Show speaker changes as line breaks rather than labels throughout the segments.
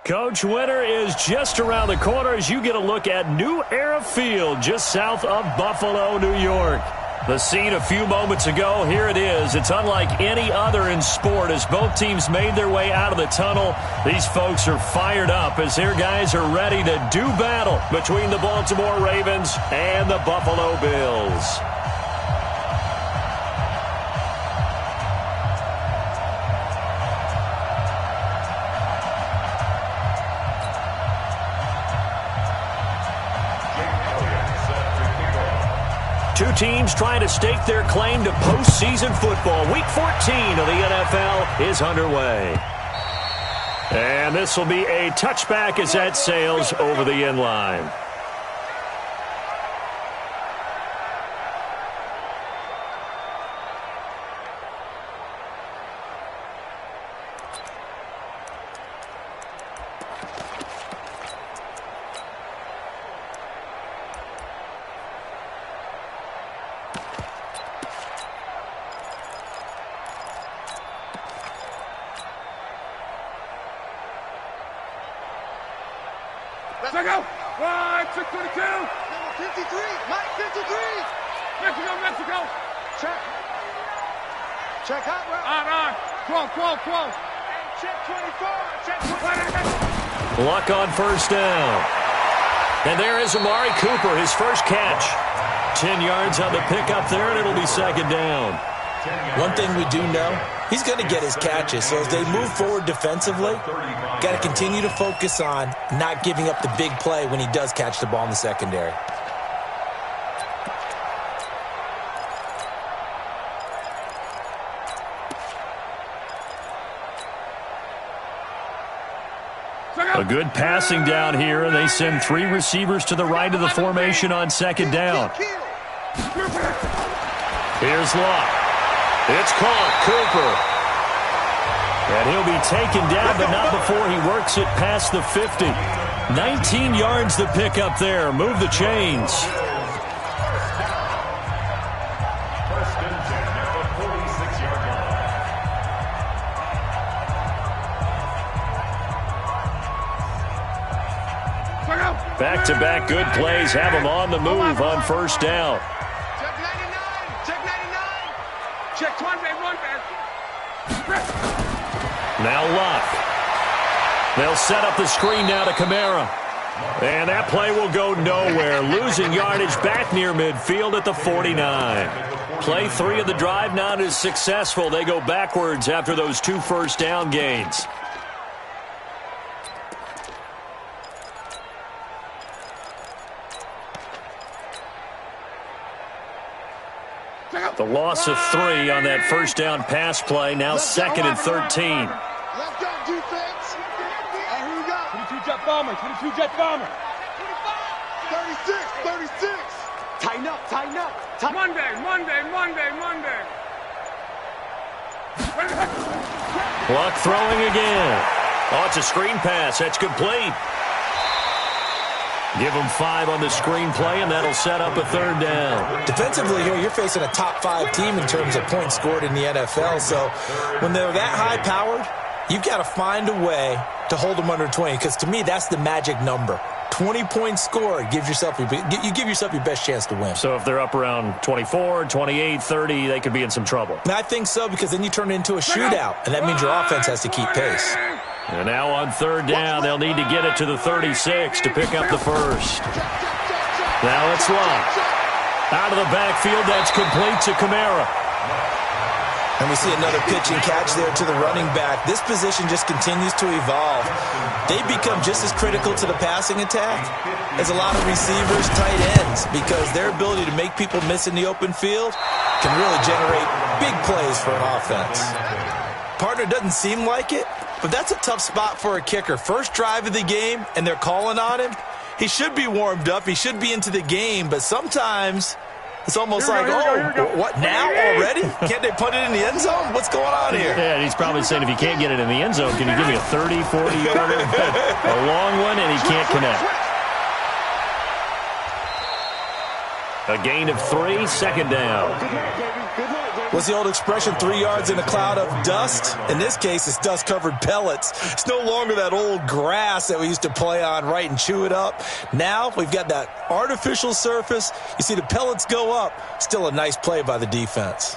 Coach, winter is just around the corner as you get a look at New Era Field just south of Buffalo, New York. The scene a few moments ago, here it is. It's unlike any other in sport as both teams made their way out of the tunnel. These folks are fired up as their guys are ready to do battle between the Baltimore Ravens and the Buffalo Bills. Two teams trying to stake their claim to postseason football. Week 14 of the NFL is underway. And this will be a touchback as that sails over the end line.
Let's go! 622! Number 53! Mike 53! Mexico! Check. Check hot route. On. 12. Check 24. Check 24.
Luck on first down. And there is Amari Cooper, his first catch. 10 yards on the pickup there, and it'll be second down.
One thing we do know, he's going to get his catches. So as they move forward defensively, got to continue to focus on not giving up the big play when he does catch the ball in the secondary.
A good passing down here, and they send three receivers to the right of the formation on second down. Here's Luck. It's caught, Cooper. And he'll be taken down, but not before he works it past the 50. 19 yards the pickup there. Move the chains. Back-to-back good plays have him on the move on first down.
Check 20, run back.
Now Luck. They'll set up the screen now to Kamara. And that play will go nowhere. Losing yardage back near midfield at the 49. Play 3 of the drive not as successful. They go backwards after those 2 first down gains. The loss of 3 on that first down pass play. Now second and 13.
Let's go, defense. And who we got? 22 jet bomber. 36. Tighten up. Monday.
Luck throwing again. Oh, it's a screen pass. That's complete. Give them 5 on the screen play, and that'll set up a third down.
Defensively here, you're facing a top 5 team in terms of points scored in the NFL. So when they're that high-powered, you've got to find a way to hold them under 20, because to me, that's the magic number. 20 points scored, you give yourself your best chance to win.
So if they're up around 24, 28, 30, they could be in some trouble.
And I think so, because then you turn it into a shootout, and that means your offense has to keep pace.
And now on third down, they'll need to get it to the 36 to pick up the first. Now it's Luck. Out of the backfield, that's complete to Kamara.
And we see another pitch and catch there to the running back. This position just continues to evolve. They become just as critical to the passing attack as a lot of receivers, tight ends, because their ability to make people miss in the open field can really generate big plays for an offense. Partner doesn't seem like it, but that's a tough spot for a kicker. First drive of the game, and they're calling on him. He should be warmed up. He should be into the game, but sometimes it's almost like, what, now already? Can't they put it in the end zone? What's going on here?
Yeah, and he's probably saying, if you can't get it in the end zone, can you give me a 30, 40-yarder? A long one, and he can't connect. A gain of 3, second down.
What's the old expression, 3 yards in a cloud of dust? In this case, it's dust-covered pellets. It's no longer that old grass that we used to play on, right, and chew it up. Now we've got that artificial surface. You see the pellets go up. Still a nice play by the defense.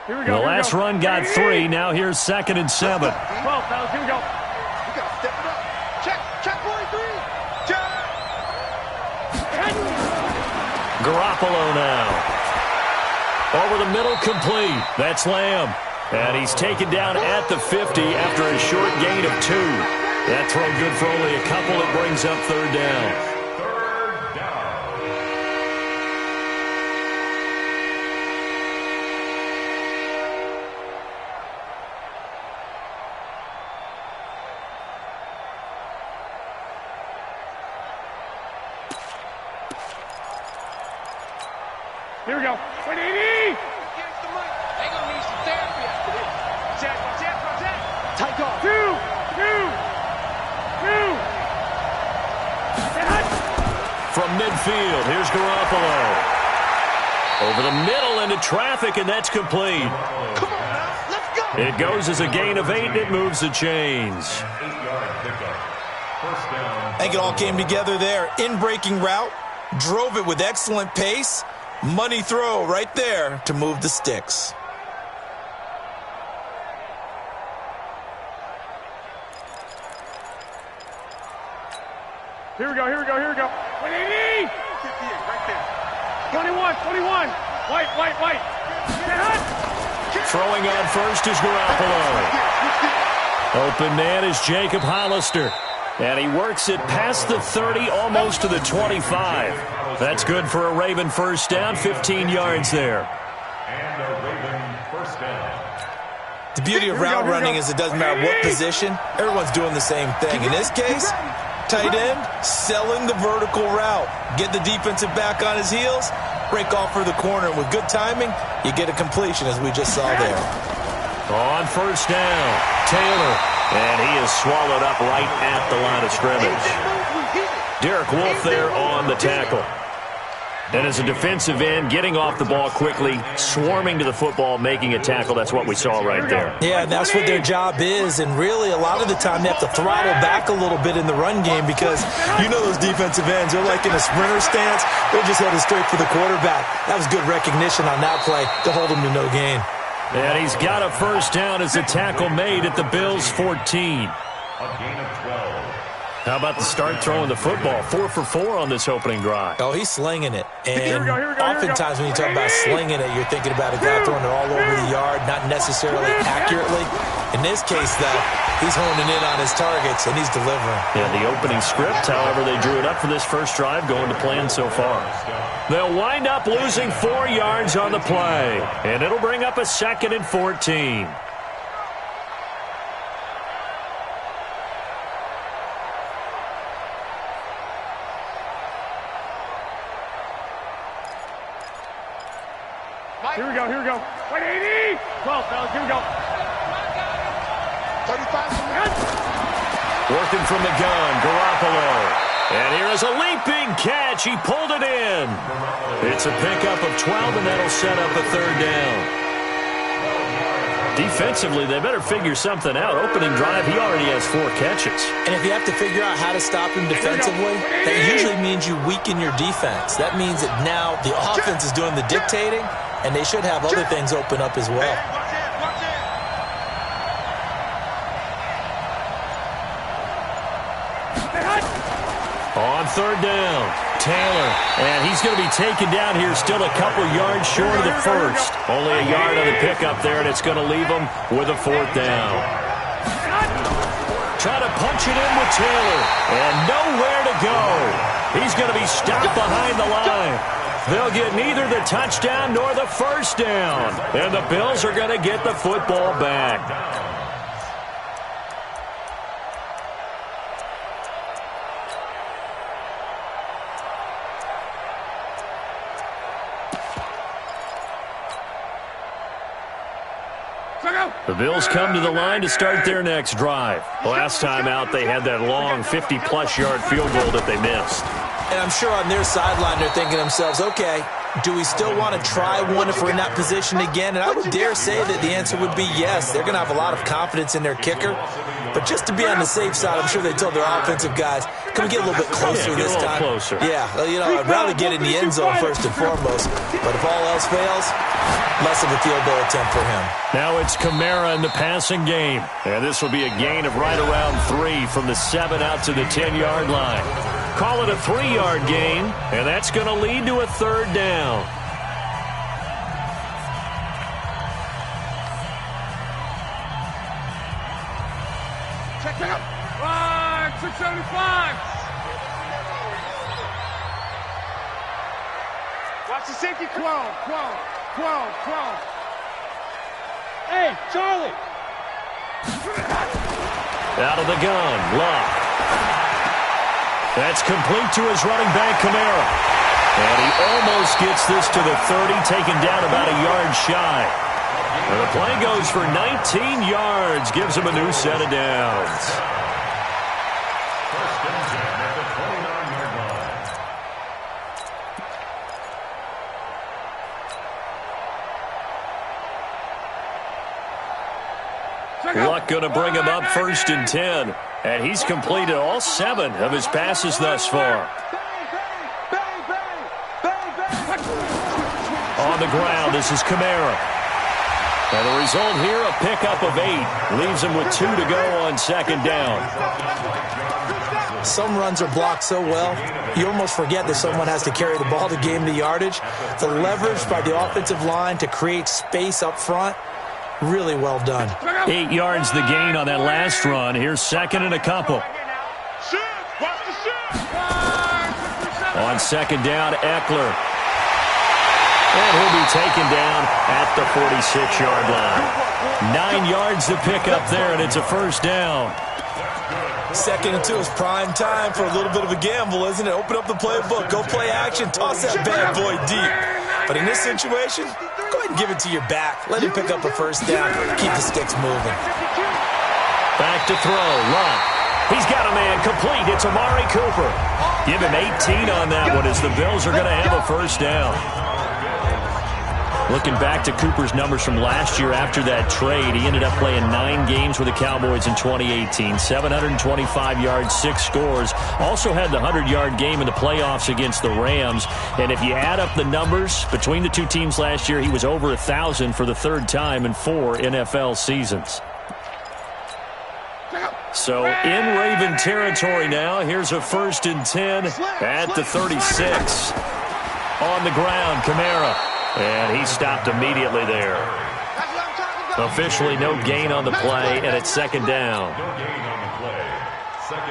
Here we go. The last run got 3. Now here's 2nd and 7.
12, fellas, here we go. We got to step it up. Check, boy, 3. Check.
Garoppolo now. Over the middle, complete. That's Lamb. And he's taken down at the 50 after a short gain of 2. That throw good for only a couple. It brings up 3rd down.
Here we go. 180. They're going to need some therapy after this. Check. Tight off. 2.
From midfield, here's Garoppolo. Over the middle into traffic, and that's complete.
Come on now. Let's go.
It goes as a gain of 8, and it moves the chains.
I think it all came together there. In-breaking route. Drove it with excellent pace. Money throw right there to move the sticks.
Here we go. 180. 58, right there. 21. White.
Throwing on first is Garoppolo. Open man is Jacob Hollister. And he works it past the 30, almost to the 25. That's good for a Raven first down, 15 yards there.
And a Raven first down.
The beauty of route running is it doesn't matter what position, everyone's doing the same thing. In this case, tight end, selling the vertical route. Get the defensive back on his heels, break off for the corner. And with good timing, you get a completion, as we just saw there.
On first down, Taylor. And he is swallowed up right at the line of scrimmage. Derek Wolfe there on the tackle. And as a defensive end, getting off the ball quickly, swarming to the football, making a tackle. That's what we saw right there.
Yeah, that's what their job is. And really, a lot of the time, they have to throttle back a little bit in the run game because you know those defensive ends, they're like in a sprinter stance. They're just headed straight for the quarterback. That was good recognition on that play to hold him to no gain.
And he's got a first down as the tackle made at the Bills' 14.
A gain of 12.
How about the start throwing the football? 4 for 4 on this opening drive.
Oh, he's slinging it. And oftentimes when you talk about slinging it, you're thinking about a guy throwing it all over the yard, not necessarily accurately. In this case, though, he's honing in on his targets, and he's delivering.
Yeah, the opening script, however, they drew it up for this first drive, going to plan so far. They'll wind up losing 4 yards on the play, and it'll bring up a 2nd and 14.
Here we go. 180. 12, fellas, here we go. 35.
Working from the gun, Garoppolo. And here is a leaping catch. He pulled it in. It's a pickup of 12, and that'll set up a 3rd down. Defensively, they better figure something out. Opening drive, he already has 4 catches.
And if you have to figure out how to stop him defensively, that usually means you weaken your defense. That means that now the offense is doing the dictating, and they should have other things open up as well.
On 3rd down, Taylor. And he's going to be taken down here, still a couple yards short of the first. Only a yard on the pickup there, and it's going to leave him with a 4th down. Try to punch it in with Taylor, and nowhere to go. He's going to be stopped behind the line. They'll get neither the touchdown nor the first down. And the Bills are going to get the football back.
Go!
The Bills come to the line to start their next drive. Last time out, they had that long 50-plus yard field goal that they missed.
And I'm sure on their sideline they're thinking to themselves, okay, do we still want to try one if we're in that position again? And I would dare say that the answer would be yes. They're going to have a lot of confidence in their kicker. But just to be on the safe side, I'm sure they told their offensive guys, can we get a little bit closer this time?
Closer.
Yeah, I'd rather get in the end zone first and foremost. But if all else fails, less of a field goal attempt for him.
Now it's Kamara in the passing game. And this will be a gain of right around 3 from the 7 out to the 10-yard line. Call it a 3-yard gain, and that's going to lead to a 3rd down.
Check out. 675. Watch the safety. 12. Hey, Charlie.
Out of the gun, Love. That's complete to his running back, Kamara. And he almost gets this to the 30, taken down about a yard shy. And the play goes for 19 yards, gives him a new set of downs.
First and 10 at the 29-yard line.
Luck going to bring him up 1st and 10. And he's completed all 7 of his passes thus far. On the ground, this is Kamara. And the result here, a pickup of 8. Leaves him with 2 to go on 2nd down.
Some runs are blocked so well, you almost forget that someone has to carry the ball to gain the yardage. The leverage by the offensive line to create space up front, really well done.
8 yards the gain on that last run. Here's 2nd and a couple. On 2nd down, Eckler. And he'll be taken down at the 46-yard line. 9 yards to pick up there, and it's a 1st down.
2nd and 2 is prime time for a little bit of a gamble, isn't it? Open up the playbook, go play action, toss that bad boy deep. But in this situation, go ahead and give it to your back. Let him pick up a 1st down. Keep the sticks moving.
Back to throw. Love. He's got a man complete. It's Amari Cooper. Give him 18 on that one as the Bills are going to have a 1st down. Looking back to Cooper's numbers from last year after that trade, he ended up playing 9 games with the Cowboys in 2018. 725 yards, 6 scores. Also had the 100-yard game in the playoffs against the Rams. And if you add up the numbers between the two teams last year, he was over 1,000 for the 3rd time in 4 NFL seasons. So in Raven territory now. Here's a 1st and 10 at the 36. On the ground, Kamara. And he stopped immediately there. Officially no gain on the play, and it's 2nd down.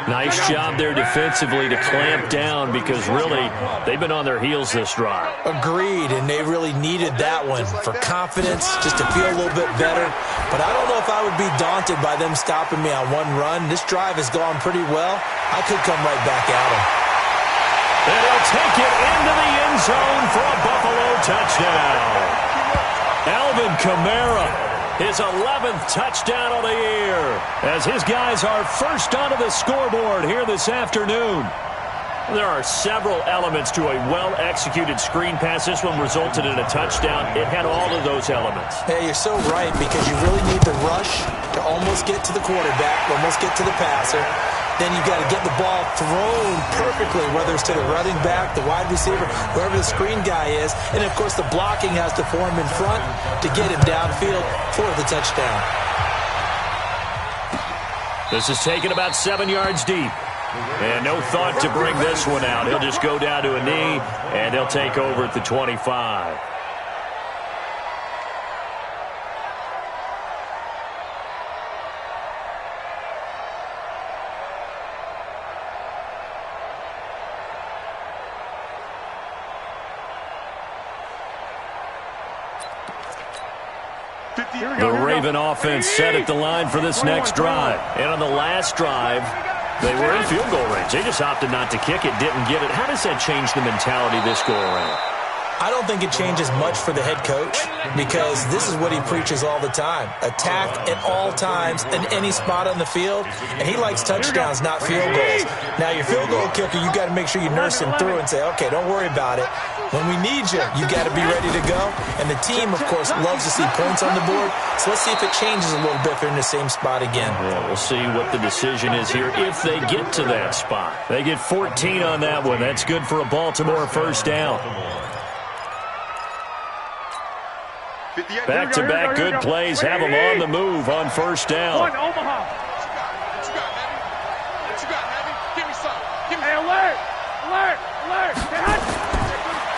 Nice job there defensively to clamp down because really they've been on their heels this drive.
Agreed, and they really needed that one for confidence, just to feel a little bit better. But I don't know if I would be daunted by them stopping me on one run. This drive has gone pretty well. I could come right back at them.
And he'll take it into the end zone for a Buffalo touchdown. Alvin Kamara, his 11th touchdown of the year, as his guys are first onto the scoreboard here this afternoon. There are several elements to a well-executed screen pass. This one resulted in a touchdown. It had all of those elements.
Hey, you're so right, because you really need the rush to almost get to the quarterback, almost get to the passer. Then you've got to get the ball thrown perfectly, whether it's to the running back, the wide receiver, wherever the screen guy is. And, of course, the blocking has to form in front to get him downfield for the touchdown.
This is taken about 7 yards deep. And no thought to bring this one out. He'll just go down to a knee, and they'll take over at the 25. The Raven offense set at the line for this next drive. And on the last drive, they were in field goal range. They just opted not to kick it, didn't get it. How does that change the mentality this go around?
I don't think it changes much for the head coach because this is what he preaches all the time. Attack at all times in any spot on the field, and he likes touchdowns, not field goals. Now, your field goal kicker, you got to make sure you nurse him through and say, okay, don't worry about it. When we need you, you got to be ready to go. And the team, of course, loves to see points on the board, so let's see if it changes a little bit if they're in the same spot again.
Yeah, we'll see what the decision is here if they get to that spot. They get 14 on that one. That's good for a Baltimore first down. Back-to-back good plays have them on the move on first down.
One, Omaha. What you got, Navy? What you got, Navy? Give me some. Give me alert.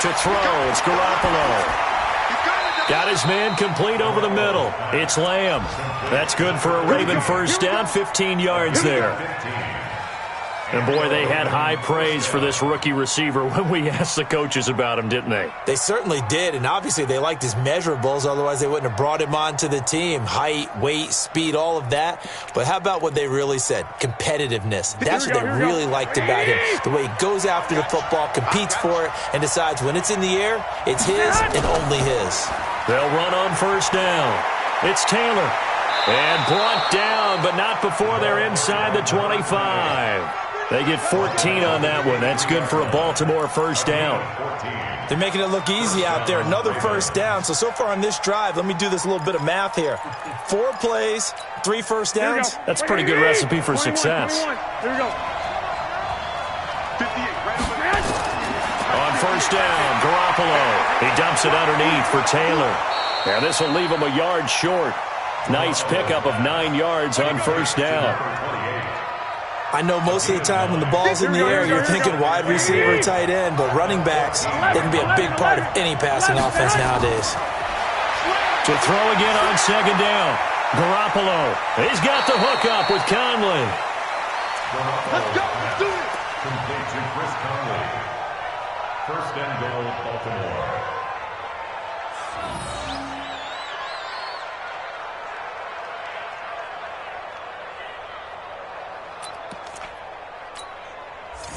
To throw, it's Garoppolo. Got his man complete over the middle. It's Lamb. That's good for a Raven first down, 15 yards there. And, boy, they had high praise for this rookie receiver when we asked the coaches about him, didn't they?
They certainly did, and obviously they liked his measurables. Otherwise, they wouldn't have brought him onto the team. Height, weight, speed, all of that. But how about what they really said? Competitiveness. That's what they really liked about him. The way he goes after the football, competes for it, and decides when it's in the air, it's his and only his.
They'll run on first down. It's Taylor. And brought down, but not before they're inside the 25. They get 14 on that one. That's good for a Baltimore first down.
They're making it look easy out there. Another first down. So far on this drive, let me do this little bit of math here. 4 plays, 3 first downs.
That's a pretty good recipe for success.
Here we go. 58, right over there.
On first down, Garoppolo. He dumps it underneath for Taylor. And this will leave him a yard short. Nice pickup of 9 yards on first down.
I know most of the time when the ball's in the air, you're thinking wide receiver, tight end, but running backs, they can be a big part of any passing offense nowadays.
To throw again on second down, Garoppolo. He's got the hook up with Conley.
Let's go. Let's do it.
Complete to Chris Conley. First and goal, Baltimore.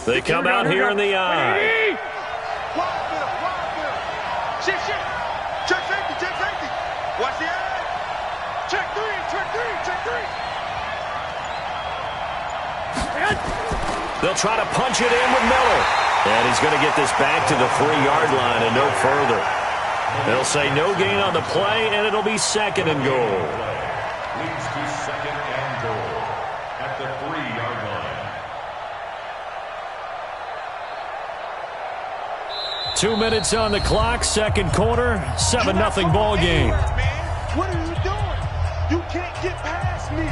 They come out here in the eye.
Shift. Check safety. Watch the eye. Check three.
They'll try to punch it in with Miller. And he's going to get this back to the 3-yard line and no further. They'll say no gain on the play, and it'll be second and goal.
Leads to second and goal at the 3-yard line.
2 minutes on the clock, second quarter, 7-0 ball game.
What are you doing? You can't get past me.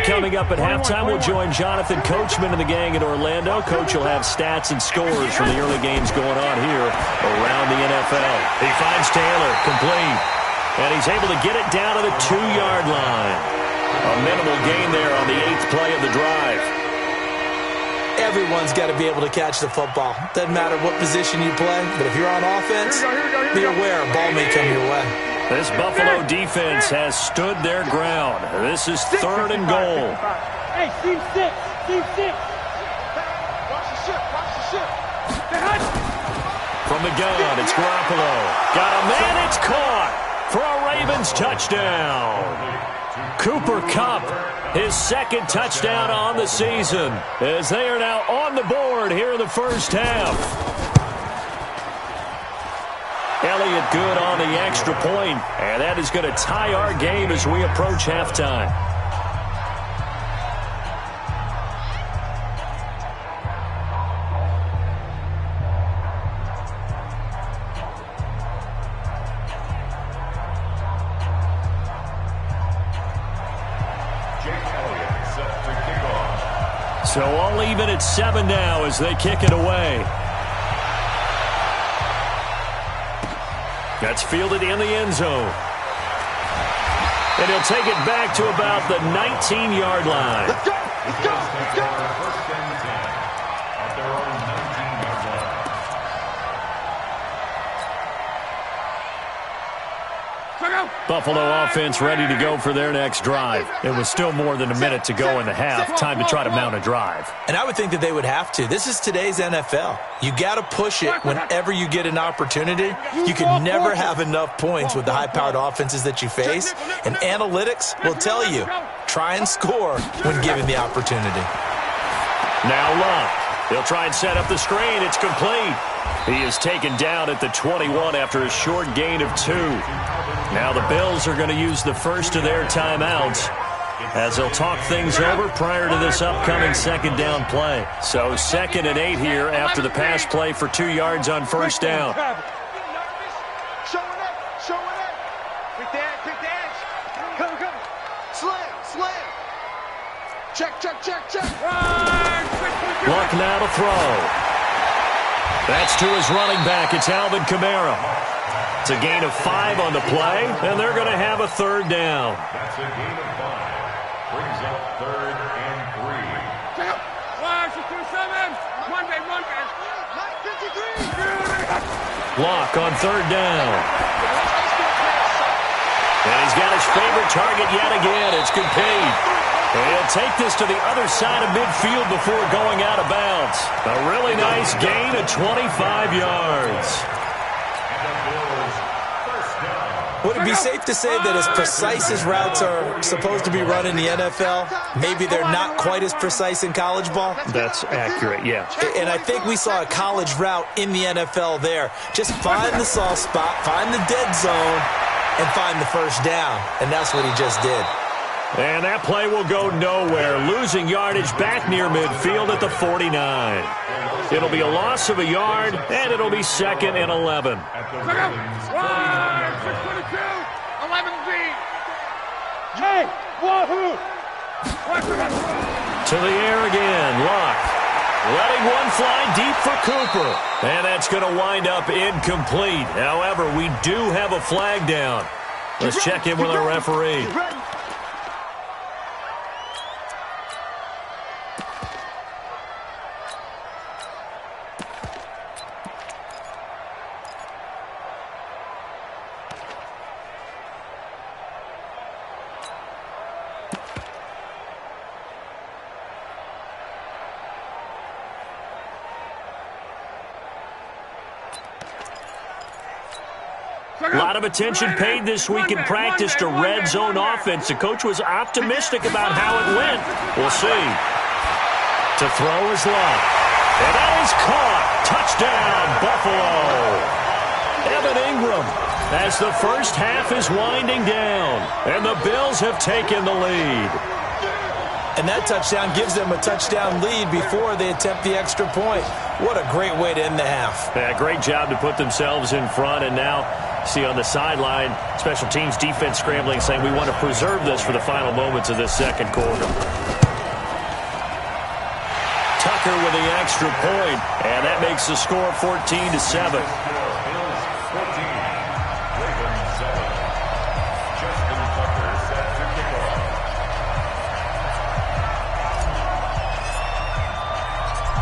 Coming up at halftime, we'll join Jonathan Coachman and the gang in Orlando. Coach will have stats and scores from the early games going on here around the NFL. He finds Taylor complete, and he's able to get it down to the 2-yard line. A minimal gain there on the 8th play of the drive.
Everyone's got to be able to catch the football. Doesn't matter what position you play, but if you're on offense, be aware a ball may come your way.
This Buffalo defense has stood their ground. This is third and goal.
Hey, team 6. Watch the ship.
From the gun, it's Garoppolo. Got a man, it's caught for a Ravens touchdown. Cooper Kupp, his second touchdown on the season, as they are now on the board here in the first half. Elliott good on the extra point, and that is going to tie our game as we approach halftime. So all even at 7 now as they kick it away. That's fielded in the end zone. And he'll take it back to about the 19-yard line.
Let's go. Let's go. Let's go.
First and 10 at their own 19-yard line.
Buffalo offense ready to go for their next drive. It was still more than a minute to go in the half. Time to try to mount a drive.
And I would think that they would have to. This is today's NFL. You got to push it whenever you get an opportunity. You can never have enough points with the high-powered offenses that you face. And analytics will tell you, try and score when given the opportunity.
Now Luck. He'll try and set up the screen. It's complete. He is taken down at the 21 after a short gain of 2. Now the Bills are going to use the first of their timeouts as they'll talk things over prior to this upcoming second down play. So 2nd and 8 here after the pass play for 2 yards on first down.
Show it up. Show it up. Quick dance. Come. Slam. Check.
Luck now to throw. That's to his running back. It's Alvin Kamara. It's a gain of 5 on the play, and they're going to have a third down.
That's a gain of 5. Brings up 3rd and 3.
Check up. 1-2-7. One day. 9:53.
Luck on third down. And he's got his favorite target yet again. It's complete. He'll take this to the other side of midfield before going out of bounds. A really nice gain of 25 yards.
Would it be safe to say that as precise as routes are supposed to be run in the NFL, maybe they're not quite as precise in college ball?
That's accurate, yeah.
And I think we saw a college route in the NFL there. Just find the soft spot, find the dead zone, and find the first down. And that's what he just did.
And that play will go nowhere, losing yardage back near midfield at the 49. It'll be a loss of a yard, and it'll be 2nd and 11.
Hey, wahoo!
To the air again, Luck. Letting one fly deep for Cooper. And that's going to wind up incomplete. However, we do have a flag down. Let's check in with our referee. A lot of attention paid this week in practice to red zone offense. The coach was optimistic about how it went. We'll see. To throw is Luck. And that is caught. Touchdown, Buffalo. Evan Ingram as the first half is winding down. And the Bills have taken the lead.
And that touchdown gives them a touchdown lead before they attempt the extra point. What a great way to end the half.
Yeah, great job to put themselves in front. And now, see on the sideline, special teams defense scrambling, saying we want to preserve this for the final moments of this second quarter. Tucker with the extra point, and that makes the score 14-7.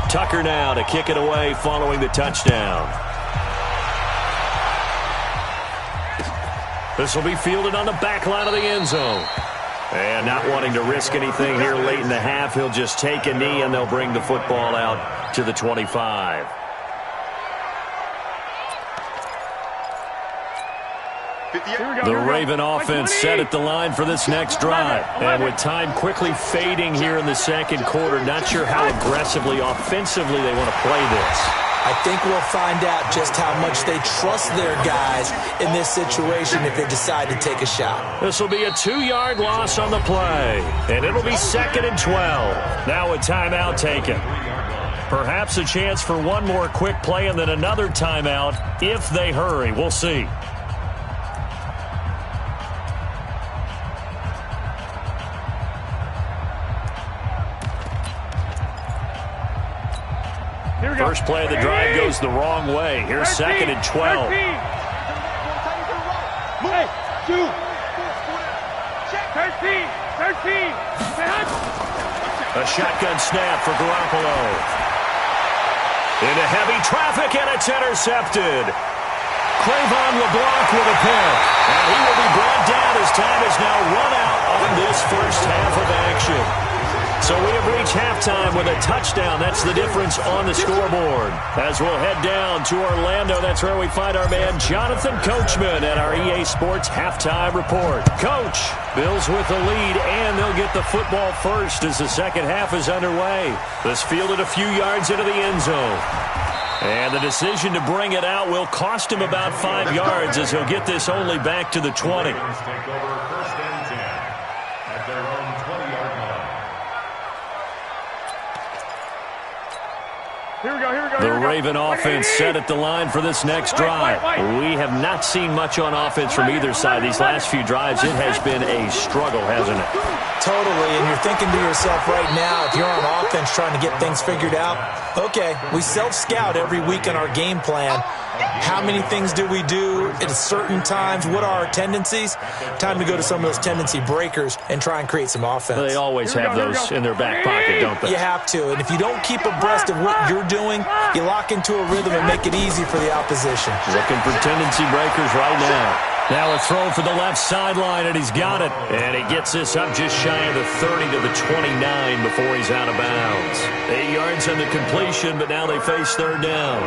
Tucker now to kick it away following the touchdown. This will be fielded on the back line of the end zone. And not wanting to risk anything here late in the half, he'll just take a knee and they'll bring the football out to the 25. The Raven offense set at the line for this next drive. And with time quickly fading here in the second quarter, not sure how aggressively, offensively they want to play this.
I think we'll find out just how much they trust their guys in this situation if they decide to take a shot.
This will be a 2-yard loss on the play. And it'll be 2nd and 12. Now a timeout taken. Perhaps a chance for one more quick play and then another timeout if they hurry. We'll see. First play of the drive goes the wrong way. Here's 2nd and 12.
13.
A shotgun snap for Garoppolo. Into heavy traffic, and it's intercepted. Cravon LeBlanc with a pick. And he will be brought down as time is now run out on this first half of action. So we have reached halftime with a touchdown. That's the difference on the scoreboard. As we'll head down to Orlando, that's where we find our man Jonathan Coachman at our EA Sports Halftime Report. Coach, Bills with the lead, and they'll get the football first as the second half is underway. This fielded a few yards into the end zone. And the decision to bring it out will cost him about 5 yards as he'll get this only back to the 20.
Take over first and 10 at their own 20-yard line.
Here we go.
The Raven offense set at the line for this next drive. We have not seen much on offense from either side. These last few drives, it has been a struggle, hasn't it?
Totally, and you're thinking to yourself right now, if you're on offense trying to get things figured out, okay, we self-scout every week on our game plan. How many things do we do at certain times? What are our tendencies? Time to go to some of those tendency breakers and try and create some offense.
They always have those in their back pocket, don't they?
You have to, and if you don't keep abreast of what you're doing, you lock into a rhythm and make it easy for the opposition.
Looking for tendency breakers right now. Now a throw for the left sideline, and he's got it. And he gets this up just shy of the 30 to the 29 before he's out of bounds. 8 yards on the completion, but now they face third down.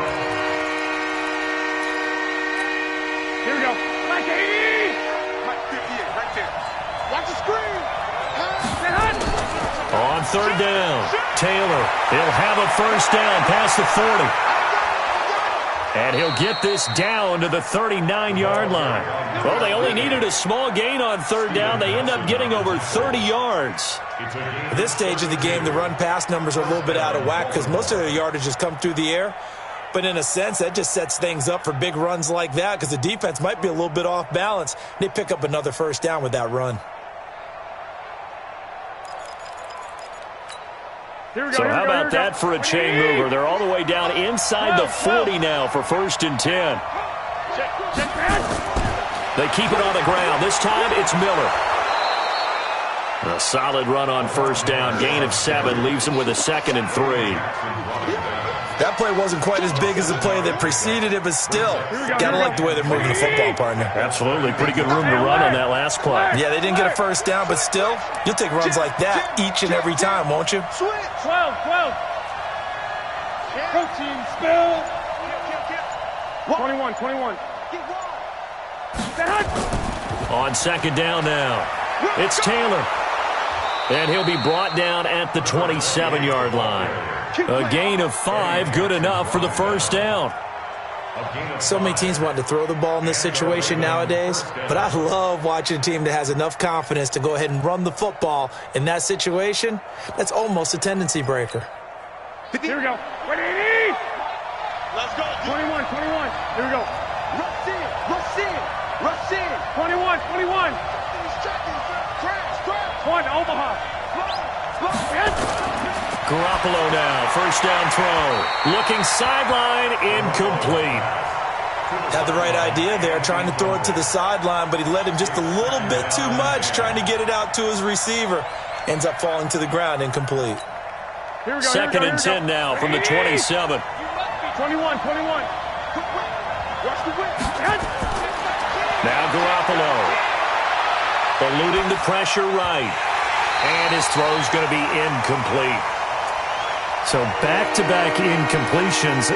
Here we go. Like 80. Like 58, right there. Watch the screen.
On third down, Taylor, he'll have a first down past the 40. And he'll get this down to the 39-yard line. Well, they only needed a small gain on third down. They end up getting over 30 yards.
At this stage of the game, the run-pass numbers are a little bit out of whack because most of their yardage has come through the air. But in a sense, that just sets things up for big runs like that because the defense might be a little bit off balance. They pick up another first down with that run.
So how about that for a chain mover? They're all the way down inside the 40 now for first and 10. They keep it on the ground. This time it's Miller. A solid run on first down. Gain of 7 leaves him with a 2nd and 3.
That play wasn't quite as big as the play that preceded it, but still, gotta like the way they're moving the football, partner.
Absolutely. Pretty good room to run on that last play.
Yeah, they didn't get a first down, but still, you'll take runs like that each and every time, won't you?
12. Protein spill. 21.
On second down now, it's Taylor. And he'll be brought down at the 27-yard line. A gain of 5, good enough for the first down.
So many teams want to throw the ball in this situation nowadays, but I love watching a team that has enough confidence to go ahead and run the football. In that situation, that's almost a tendency breaker.
Here we go. 180. Let's go. 21. Here we go. Rush in. 21. One, Omaha.
Garoppolo now, first down throw. Looking sideline, incomplete.
Had the right idea there, trying to throw it to the sideline, but he led him just a little bit too much, trying to get it out to his receiver. Ends up falling to the ground, incomplete.
Here we go.
2nd and 10 now from the 27.
21.
Now Garoppolo. Eluding the pressure right. And his throw's going to be incomplete. So back-to-back incompletions.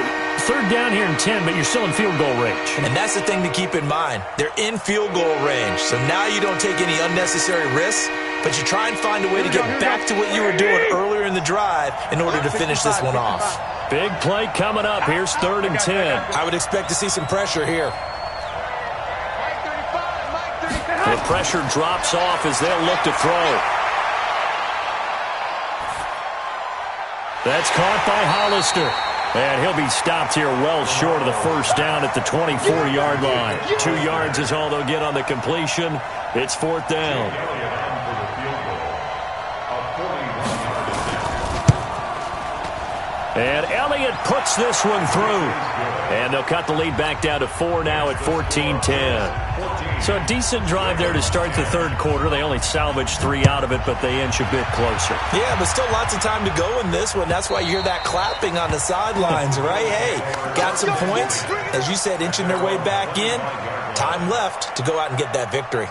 Third down here in 10, but you're still in field goal range.
And that's the thing to keep in mind. They're in field goal range. So now you don't take any unnecessary risks, but you try and find a way to get back to what you were doing earlier in the drive in order to finish this one off.
Big play coming up. Here's 3rd and 10.
I would expect to see some pressure here.
The pressure drops off as they'll look to throw. That's caught by Hollister. And he'll be stopped here well short of the first down at the 24-yard line. 2 yards is all they'll get on the completion. It's 4th down. And Elliott puts this one through. And they'll cut the lead back down to 4 now at 14-10. So a decent drive there to start the third quarter. They only salvaged 3 out of it, but they inch a bit closer.
Yeah, but still lots of time to go in this one. That's why you hear that clapping on the sidelines, right? Hey, got some points. As you said, inching their way back in. Time left to go out and get that victory.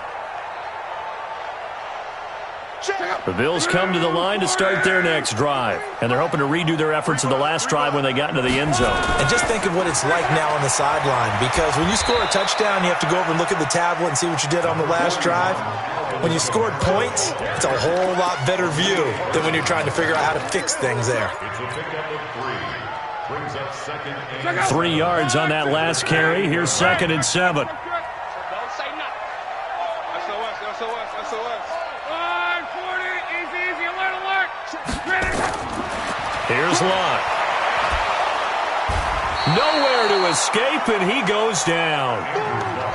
The Bills come to the line to start their next drive, and they're hoping to redo their efforts in the last drive when they got into the end zone.
And just think of what it's like now on the sideline, because when you score a touchdown, you have to go over and look at the tablet and see what you did on the last drive. When you scored points, it's a whole lot better view than when you're trying to figure out how to fix things there.
It's a pickup of 3. Brings up second and
3 yards on that last carry. Here's 2nd and 7.
Don't say nothing. SOS. 40, easy, alert.
Here's Lott. Nowhere to escape, and he goes down.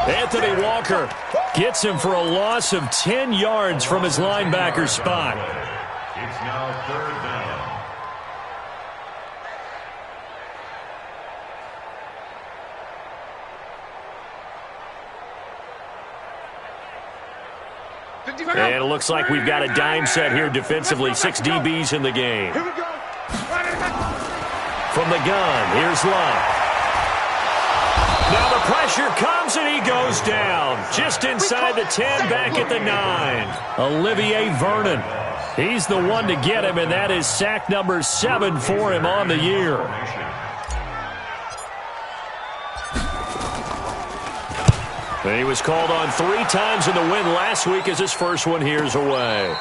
Anthony Walker gets him for a loss of 10 yards from his linebacker spot.
it's now 3rd down.
And it looks like we've got a dime set here defensively. 6 DBs in the game.
Here we go.
From the gun, here's Lott. Now the pressure comes and he goes down. Just inside the 10, back at the 9. Olivier Vernon. He's the one to get him, and that is sack number 7 for him on the year. And he was called on 3 times in the win last week as his first one here's away.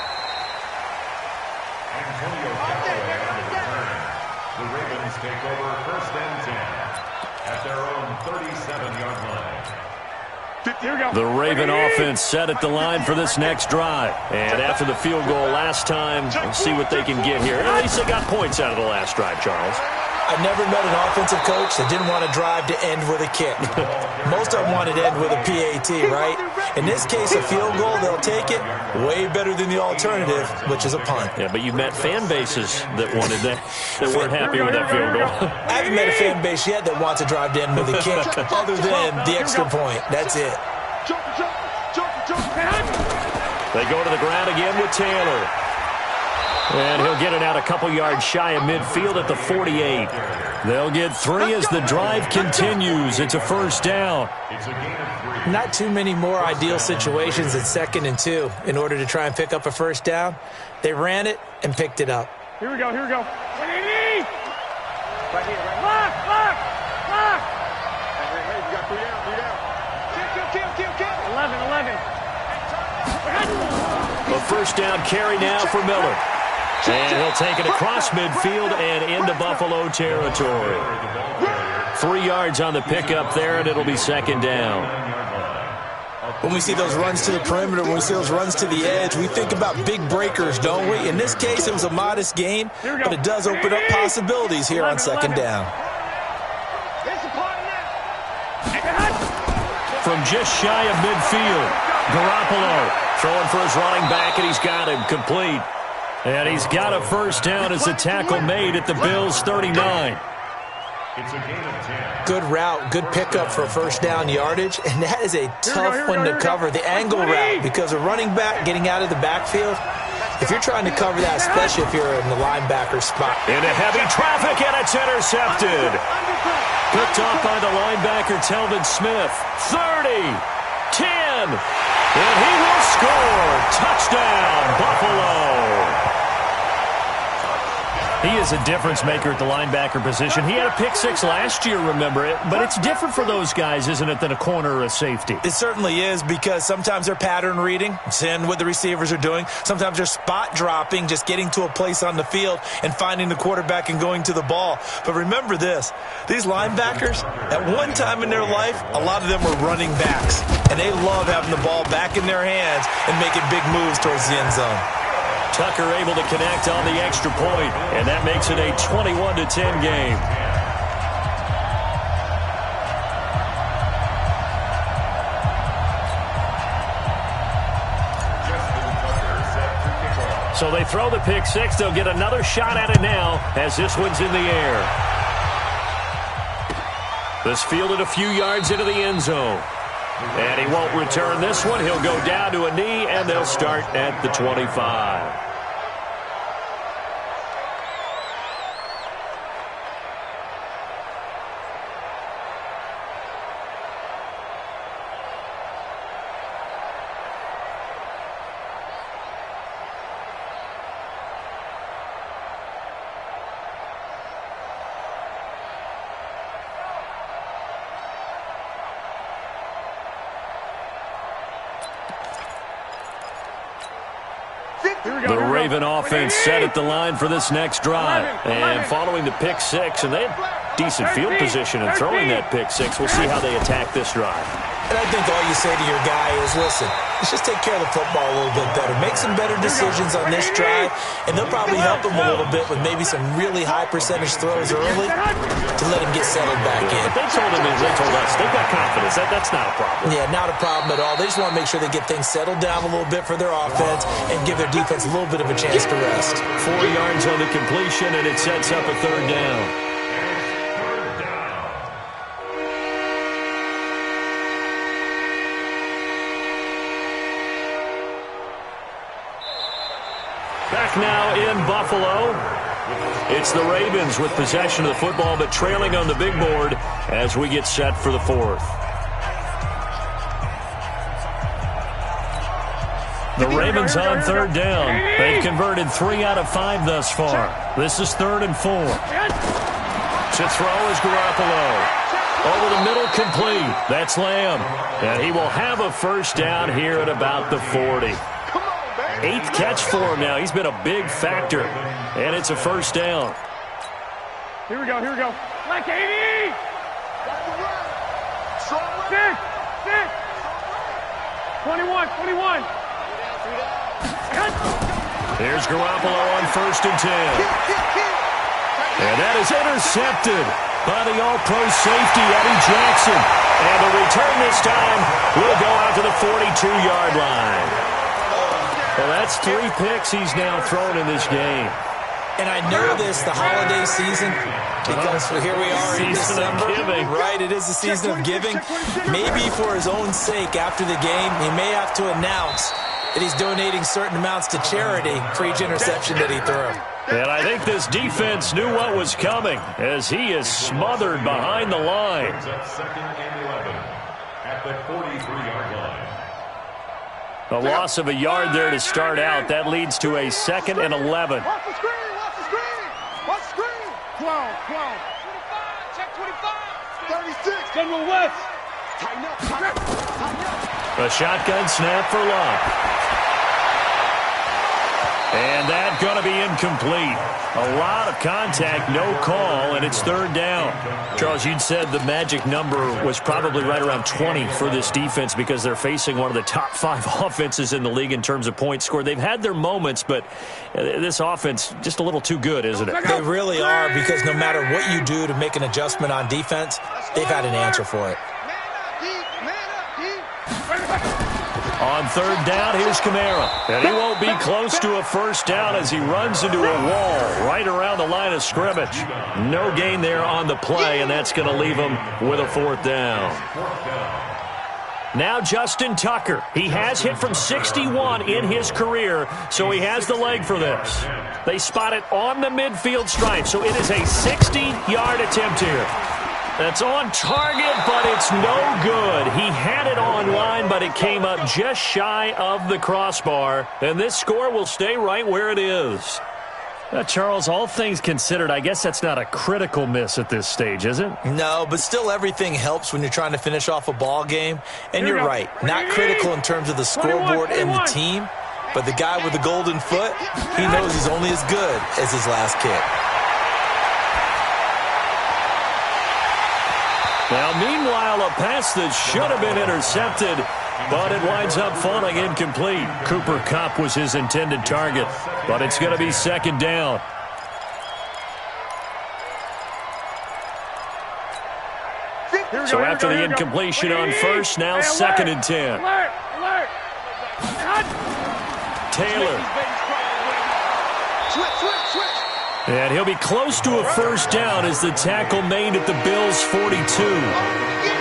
Antonio Callaway on the return. The Ravens take over 1st and 10 at their own 37-yard line.
Here we go.
The Raven offense set at the line for this next drive. And after the field goal last time, we'll see what they can get here. At least they got points out of the last drive, Charles.
I've never met an offensive coach that didn't want to drive to end with a kick. Most of them wanted to end with a PAT, right? In this case, a field goal, they'll take it. Way better than the alternative, which is a punt.
Yeah, but you've met fan bases that wanted that weren't happy with that field goal.
I haven't met a fan base yet that wants to drive to end with a kick other than the extra point. That's it.
Jump.
They go to the ground again with Taylor. And he'll get it out a couple yards shy of midfield at the 48. They'll get 3 as the drive continues. It's a 1st down.
It's a gain of 3.
Not too many more ideal situations at 2nd and 2 in order to try and pick up a 1st down. They ran it and picked it up.
Here we go. Right here, right. Lock. Hey, you got 3 down. Kill. 11.
A 1st down carry now for Miller. And he'll take it across midfield and into Buffalo territory. 3 yards on the pickup there, and it'll be 2nd down.
When we see those runs to the perimeter, when we see those runs to the edge, we think about big breakers, don't we? In this case, it was a modest gain, but it does open up possibilities here on 2nd down.
From just shy of midfield, Garoppolo throwing for his running back, and he's got him complete. And he's got a 1st down as the tackle made at the Bills' 39.
It's a gain of 10.
Good route, good pickup for 1st down yardage, and that is a tough one to cover. The angle route, because a running back getting out of the backfield, if you're trying to cover that, especially if you're in the linebacker spot.
Into heavy traffic, and it's intercepted. Picked off by the linebacker, Telvin Smith. 30, 10, and he will score. Touchdown, Buffalo. He is a difference maker at the linebacker position. He had a pick 6 last year, remember it. But it's different for those guys, isn't it, than a corner or a safety?
It certainly is, because sometimes they're pattern reading, seeing what the receivers are doing. Sometimes they're spot dropping, just getting to a place on the field and finding the quarterback and going to the ball. But remember this, these linebackers, at one time in their life, a lot of them were running backs. And they love having the ball back in their hands and making big moves towards the end zone.
Tucker able to connect on the extra point, and that makes it a 21-10 game.
Justin Tucker set to kick off.
So they throw the pick six. They'll get another shot at it now as this one's in the air. This fielded a few yards into the end zone. And he won't return this one. He'll go down to a knee, and they'll start at the 25. The Raven offense set at the line for this next drive. And following the pick six, and they have decent field position in throwing that pick six. We'll see how they attack this drive.
And I think all you say to your guy is, listen, let's just take care of the football a little bit better. Make some better decisions on this drive, and they'll probably help him a little bit with maybe some really high percentage throws early to let him get settled back in.
But they told him, as they told us, they've got confidence. That's not a problem.
Yeah, not a problem at all. They just want to make sure they get things settled down a little bit for their offense and give their defense a little bit of a chance to rest.
4 yards on the completion, and it sets up a third down. Back now in Buffalo. It's the Ravens with possession of the football, but trailing on the big board as we get set for the fourth. The Ravens on third down. They've converted 3 out of 5 thus far. This is 3rd and 4. To throw is Garoppolo. Over the middle, complete. That's Lamb. And he will have a first down here at about the 40. 8th catch for him now. He's been a big factor. And it's a first down.
Here we go. Like 80! 6! 21!
Here's Garoppolo on 1st and 10. And that is intercepted by the all-pro safety, Eddie Jackson. And the return this time will go out to the 42-yard line. Well, that's 3 picks he's now thrown in this game.
And I know this, the holiday season, because here we are in December.
Giving.
Right, it is the season of giving. Maybe for his own sake after the game, he may have to announce that he's donating certain amounts to charity for each interception that he threw.
And I think this defense knew what was coming as he is smothered behind the line.
Second and 11 at the 43-yard line.
A loss of a yard there to start out. That leads to a 2nd and 11.
Watch the screen! 12. 25, check 25. 36, General West. Tighten up.
A shotgun snap for Locke. And that's going to be incomplete. A lot of contact, no call, and it's 3rd down. Charles, you'd said the magic number was probably right around 20 for this defense because they're facing one of the top 5 offenses in the league in terms of points scored. They've had their moments, but this offense just a little too good, isn't it?
They really are, because no matter what you do to make an adjustment on defense, they've had an answer for it.
On 3rd down, here's Kamara. And he won't be close to a first down as he runs into a wall right around the line of scrimmage. No gain there on the play, and that's going to leave him with a 4th down. Now Justin Tucker. He has hit from 61 in his career, so he has the leg for this. They spot it on the midfield stripe, so it is a 60-yard attempt here. That's on target, but it's no good. He had it on line, but it came up just shy of the crossbar. And this score will stay right where it is. Charles, all things considered, I guess that's not a critical miss at this stage, is it?
No, but still everything helps when you're trying to finish off a ball game. And you're right, not critical in terms of the scoreboard and the team. But the guy with the golden foot, he knows he's only as good as his last kick.
Now, meanwhile, a pass that should have been intercepted, but it winds up falling incomplete. Cooper Kupp was his intended target, but it's going to be 2nd down. So after the incompletion on first, now 2nd and 10. Taylor And he'll be close to a first down as the tackle made at the Bills' 42.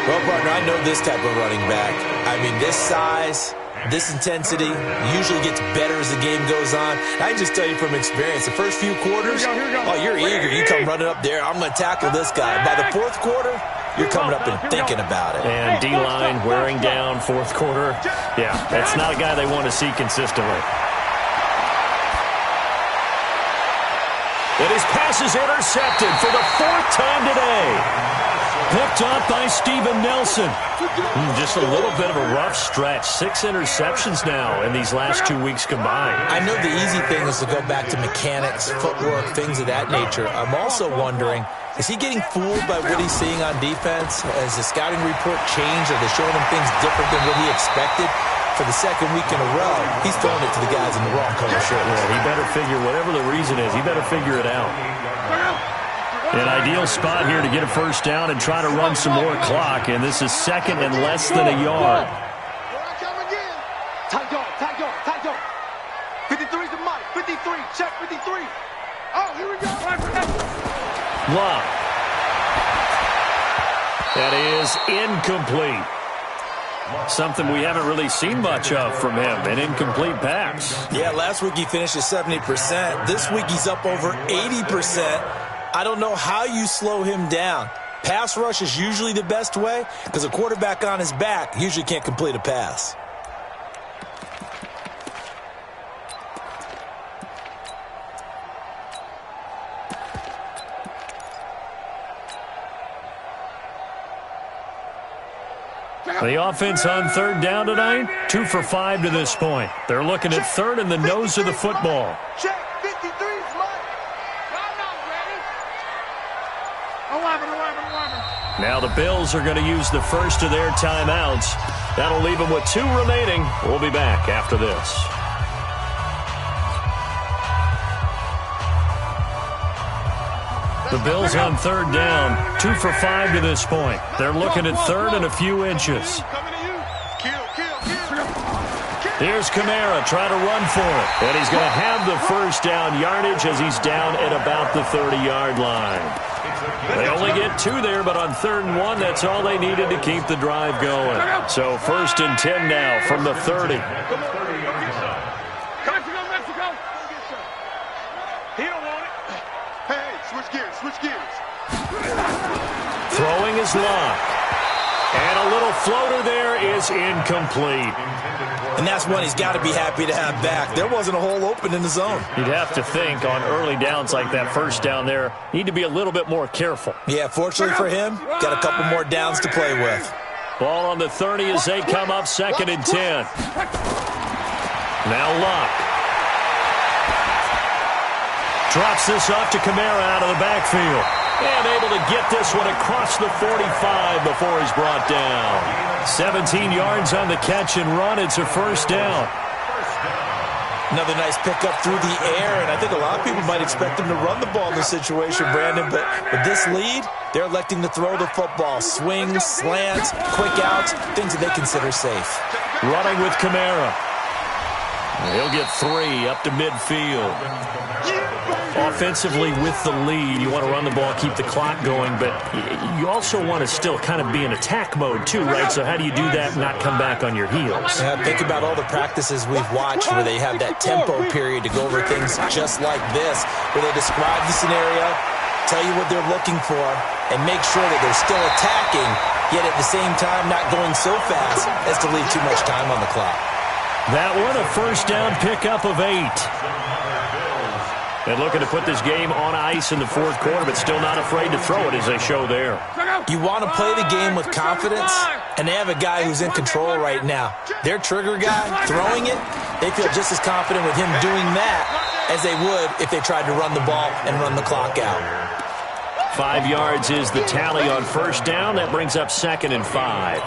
Well, partner, I know this type of running back. I mean, this size, this intensity usually gets better as the game goes on. I can just tell you from experience, the first few quarters, oh, you're eager. You come running up there, I'm going to tackle this guy. By the fourth quarter, you're coming up and thinking about it.
And D-line wearing down fourth quarter. Yeah, that's not a guy they want to see consistently. And his pass is intercepted for the fourth time today. Picked up by Steven Nelson. Just a little bit of a rough stretch. 6 interceptions now in these last 2 weeks combined.
I know the easy thing is to go back to mechanics, footwork, things of that nature. I'm also wondering, is he getting fooled by what he's seeing on defense? Has the scouting report changed? Are they showing him things different than what he expected? For the second week in a row, he's throwing it to the guys in the wrong color shirts.
Yeah, he better figure, whatever the reason is, he better figure it out. An ideal spot here to get a first down and try to run some more clock, and this is second and less than a yard.
Tight dog. 53 is the mic. 53, check 53. Oh, here we go.
Love. That is incomplete. Something we haven't really seen much of from him, an incomplete pass.
Yeah, last week he finished at 70%. This week he's up over 80%. I don't know how you slow him down. Pass rush is usually the best way because a quarterback on his back usually can't complete a pass.
The offense on third down tonight, 2 for 5 to this point. They're looking at third in the nose of the football.
Check 53 is mine. I'm not ready. 11.
Now the Bills are going to use the first of their timeouts. That'll leave them with 2 remaining. We'll be back after this. The Bills on third down, 2 for 5 to this point. They're looking at third and a few inches. Here's Kamara trying to run for it. And he's going to have the first down yardage as he's down at about the 30-yard line. They only get 2 there, but on 3rd and 1, that's all they needed to keep the drive going. So 1st and 10 now from the 30. Throwing his lock. And a little floater there is incomplete.
And that's one he's got to be happy to have back. There wasn't a hole open in the zone.
You'd have to think on early downs like that first down there, need to be a little bit more careful.
Yeah, fortunately for him, got a couple more downs to play with.
Ball on the 30 as they come up 2nd and 10. Now Luck. Drops this off to Kamara out of the backfield. And able to get this one across the 45 before he's brought down. 17 yards on the catch and run. It's a first down.
Another nice pickup through the air, and I think a lot of people might expect him to run the ball in this situation, Brandon, but with this lead, they're electing to throw the football. Swings, slants, quick outs, things that they consider safe.
Running with Kamara. He'll get 3 up to midfield. Offensively with the lead, you want to run the ball, keep the clock going, but you also want to still kind of be in attack mode too, right? So how do you do that and not come back on your heels?
Yeah, think about all the practices we've watched where they have that tempo period to go over things just like this, where they describe the scenario, tell you what they're looking for, and make sure that they're still attacking, yet at the same time not going so fast as to leave too much time on the clock.
That one, a first down pickup of 8. And looking to put this game on ice in the 4th quarter, but still not afraid to throw it as they show there.
You want to play the game with confidence, and they have a guy who's in control right now. Their trigger guy, throwing it, they feel just as confident with him doing that as they would if they tried to run the ball and run the clock out.
5 yards is the tally on first down. That brings up 2nd and 5.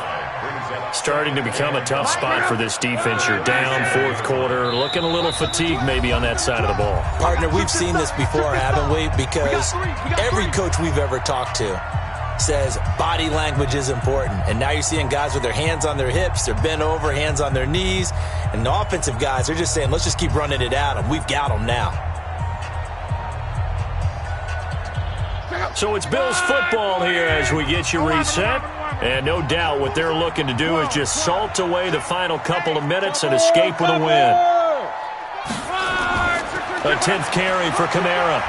Starting to become a tough spot for this defense. You're down 4th quarter, looking a little fatigued maybe on that side of the ball.
Partner, we've seen this before, haven't we? Because every coach we've ever talked to says body language is important. And now you're seeing guys with their hands on their hips, they're bent over, hands on their knees. And the offensive guys, they're just saying, let's just keep running it at them. We've got them now.
So it's Bills football here as we get you reset. And no doubt what they're looking to do is just salt away the final couple of minutes and escape with a win. A 10th carry for Kamara,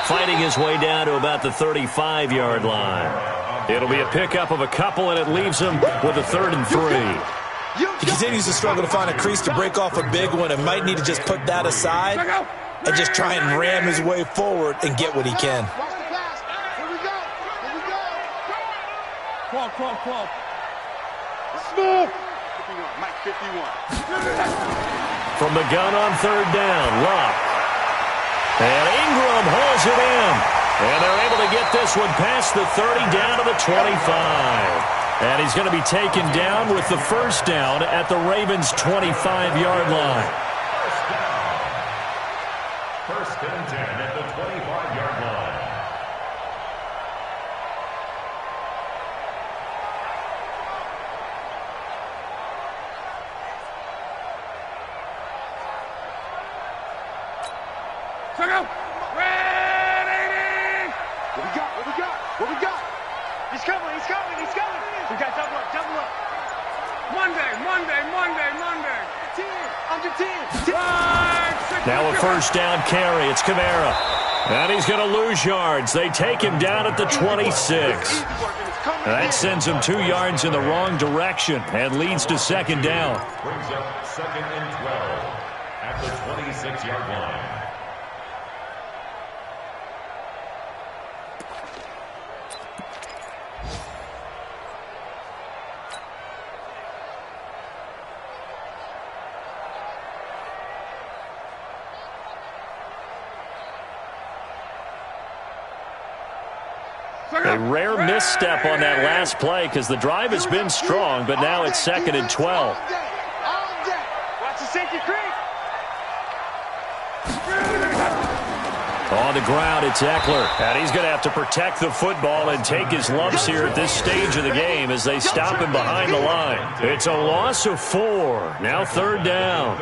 fighting his way down to about the 35-yard line. It'll be a pickup of a couple, and it leaves him with a 3rd and 3.
He continues to struggle to find a crease to break off a big one and might need to just put that aside and just try and ram his way forward and get what he can.
Smooth. 51, Mike 51.
From the gun on 3rd down, Luck. And Ingram holds it in. And they're able to get this one past the 30 down to the 25. And he's going to be taken down with the 1st down at the Ravens' 25-yard line.
First and 10 at the 25-yard line.
Ready! What we got? He's coming. We got double up. Monday. 10, under 10.
Now a 1st down carry. It's Kamara. And he's going to lose yards. They take him down at the 26. That sends him 2 yards in the wrong direction and leads to 2nd down.
Brings up 2nd and 12 at the 26-yard line.
A rare misstep on that last play because the drive has been strong, but now it's 2nd and 12.
Watch the safety creep.
On the ground, it's Eckler. And he's going to have to protect the football and take his lumps here at this stage of the game as they stop him behind the line. It's a loss of 4. Now 3rd down.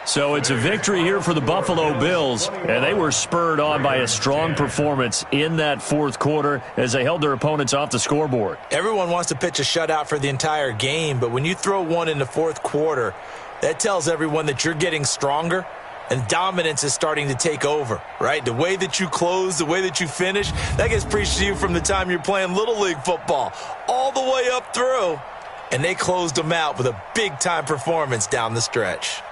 So it's a victory here for the Buffalo Bills, and they were spurred on by a strong performance in that 4th quarter as they held their opponents off the scoreboard.
Everyone wants to pitch a shutout for the entire game, but when you throw one in the 4th quarter, that tells everyone that you're getting stronger and dominance is starting to take over, right? The way that you close, the way that you finish, that gets preached to you from the time you're playing Little League football all the way up through, and they closed them out with a big-time performance down the stretch.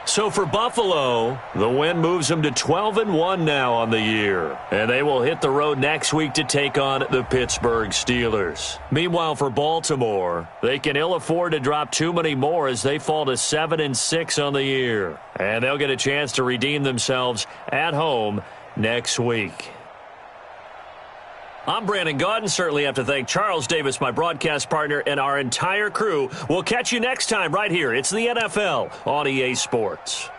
So for Buffalo, the win moves them to 12-1 now on the year. And they will hit the road next week to take on the Pittsburgh Steelers. Meanwhile, for Baltimore, they can ill afford to drop too many more as they fall to 7-6 on the year. And they'll get a chance to redeem themselves at home next week. I'm Brandon Gaudin. Certainly have to thank Charles Davis, my broadcast partner, and our entire crew. We'll catch you next time right here. It's the NFL on EA Sports.